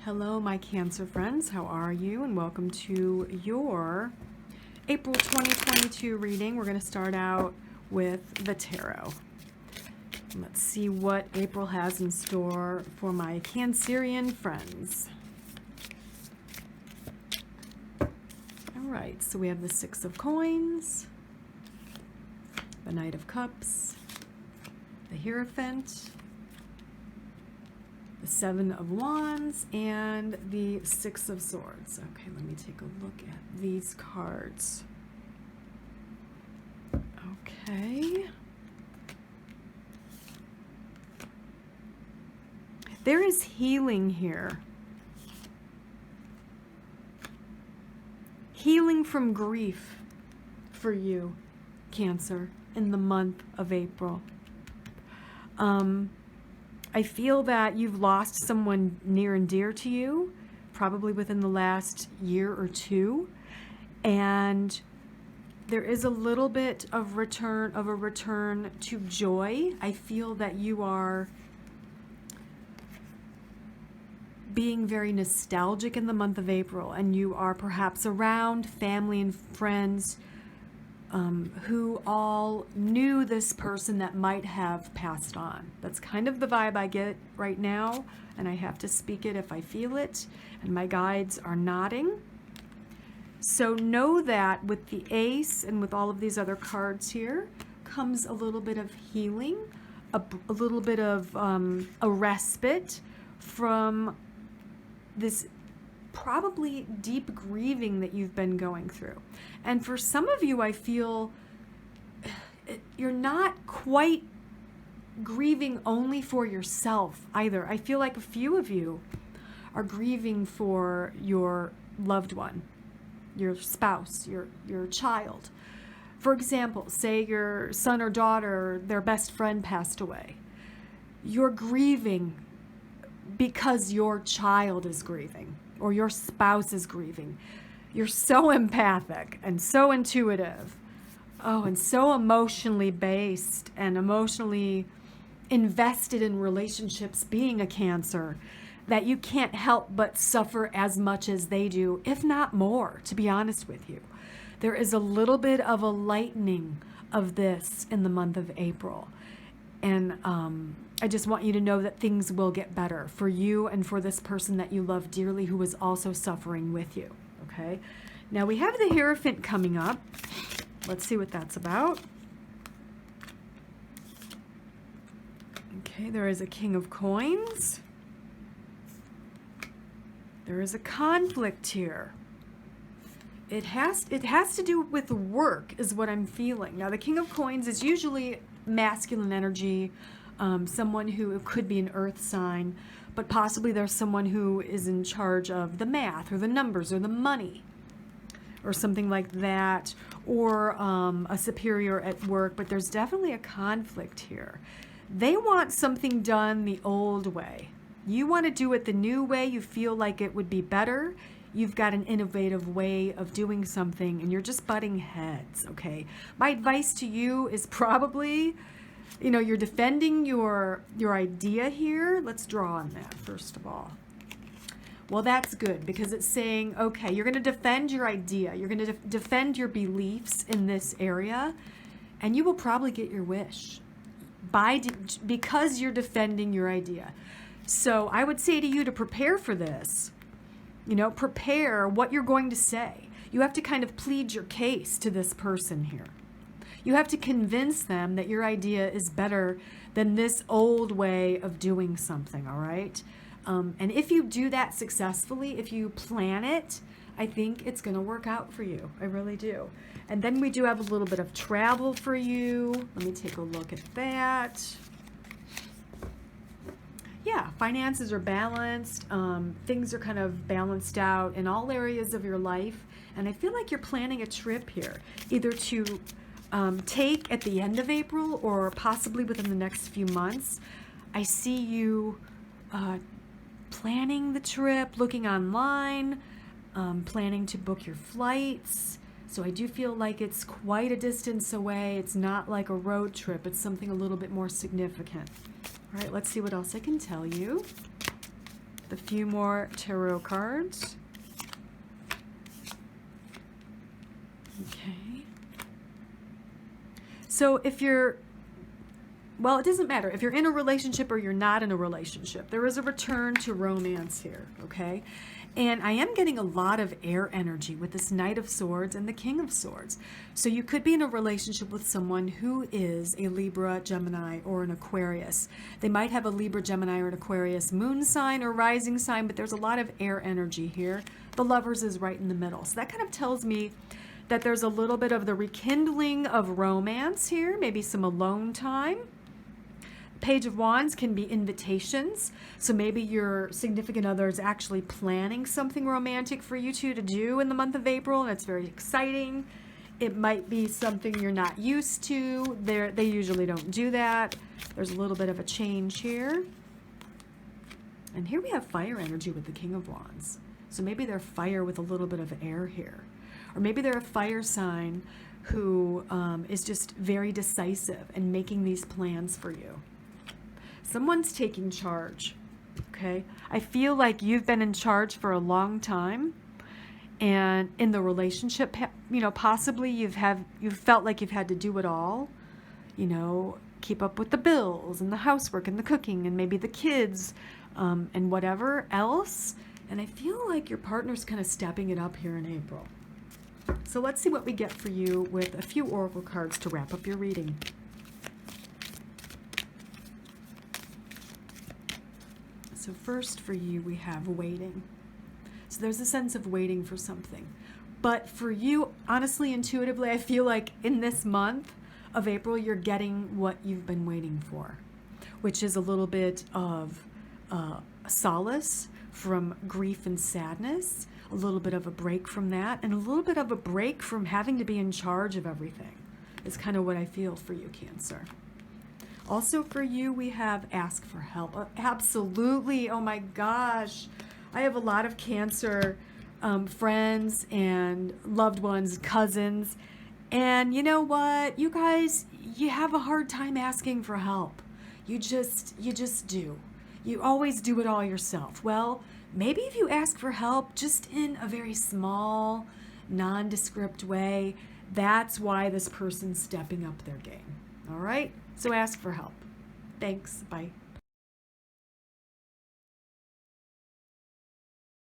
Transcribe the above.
Hello, my Cancer friends. How are you? And welcome to your April 2022 reading. We're going to start out with the tarot. Let's see what April has in store for my Cancerian friends. All right, so we have the Six of Coins, the Knight of Cups, the Hierophant, the Seven of Wands, and the Six of Swords. Okay, let me take a look at these cards. Okay. There is healing here. Healing from grief for you, Cancer, in the month of April. I feel that you've lost someone near and dear to you, probably within the last year or two, and there is a little bit of a return to joy. I feel that you are being very nostalgic in the month of April, and you are perhaps around family and friends who all knew this person that might have passed on. That's kind of the vibe I get right now, and I have to speak it if I feel it, and my guides are nodding. So know that with the Ace and with all of these other cards here comes a little bit of healing, a little bit of a respite from this probably deep grieving that you've been going through. And for some of you, I feel you're not quite grieving only for yourself either. I feel like a few of you are grieving for your loved one, your spouse, your child. For example, say your son or daughter, their best friend passed away. You're grieving because your child is grieving or your spouse is grieving. You're so empathic and so intuitive. Oh, and so emotionally based and emotionally invested in relationships, being a Cancer, that you can't help but suffer as much as they do, if not more, to be honest with you. There is a little bit of a lightening of this in the month of April. And I just want you to know that things will get better for you and for this person that you love dearly who is also suffering with you, okay? Now we have the Hierophant coming up. Let's see what that's about. Okay, there is a King of Coins. There is a conflict here. It has to do with work is what I'm feeling. Now the King of Coins is usually masculine energy, someone who could be an earth sign, but possibly there's someone who is in charge of the math or the numbers or the money or something like that, or a superior at work, but there's definitely a conflict here. They want something done the old way. You want to do it the new way. You feel like it would be better. You've got an innovative way of doing something and you're just butting heads, okay? My advice to you is probably, you're defending your idea here. Let's draw on that first of all. Well, that's good because it's saying, okay, you're going to defend your idea. You're going to defend your beliefs in this area, and you will probably get your wish because you're defending your idea. So I would say to you to prepare for this. Prepare what you're going to say. You have to kind of plead your case to this person here. You have to convince them that your idea is better than this old way of doing something, all right? And if you do that successfully, if you plan it, I think it's going to work out for you. I really do. And then we do have a little bit of travel for you. Let me take a look at that. Yeah, finances are balanced. Things are kind of balanced out in all areas of your life. And I feel like you're planning a trip here, either to take at the end of April or possibly within the next few months. I see you planning the trip, looking online, planning to book your flights. So I do feel like it's quite a distance away. It's not like a road trip. It's something a little bit more significant. All right, let's see what else I can tell you. a few more tarot cards. Okay. So if you're, well, it doesn't matter if you're in a relationship or you're not in a relationship. There is a return to romance here, okay? And I am getting a lot of air energy with this Knight of Swords and the King of Swords. So you could be in a relationship with someone who is a Libra, Gemini, or an Aquarius. They might have a Libra, Gemini, or an Aquarius moon sign or rising sign, but there's a lot of air energy here. The Lovers is right in the middle. So that kind of tells me that there's a little bit of the rekindling of romance here, maybe some alone time. Page of Wands can be invitations. So maybe your significant other is actually planning something romantic for you two to do in the month of April, and it's very exciting. It might be something you're not used to. They usually don't do that. There's a little bit of a change here. And here we have fire energy with the King of Wands. So maybe they're fire with a little bit of air here. Or maybe they're a fire sign who is just very decisive and making these plans for you. Someone's taking charge, okay? I feel like you've been in charge for a long time, and in the relationship, you know, possibly you've felt like you've had to do it all, you know, keep up with the bills and the housework and the cooking and maybe the kids and whatever else. And I feel like your partner's kind of stepping it up here in April. So let's see what we get for you with a few oracle cards to wrap up your reading. So first for you, we have waiting. So there's a sense of waiting for something. But for you, honestly, intuitively, I feel like in this month of April, you're getting what you've been waiting for, which is a little bit of solace from grief and sadness, a little bit of a break from that, and a little bit of a break from having to be in charge of everything is kind of what I feel for you, Cancer. Also for you, we have ask for help. Absolutely. Oh my gosh. I have a lot of Cancer friends and loved ones, cousins. And you know what? You guys, you have a hard time asking for help. You just do. You always do it all yourself. Well, maybe if you ask for help just in a very small, nondescript way, that's why this person's stepping up their game. All right? So ask for help. Thanks. Bye.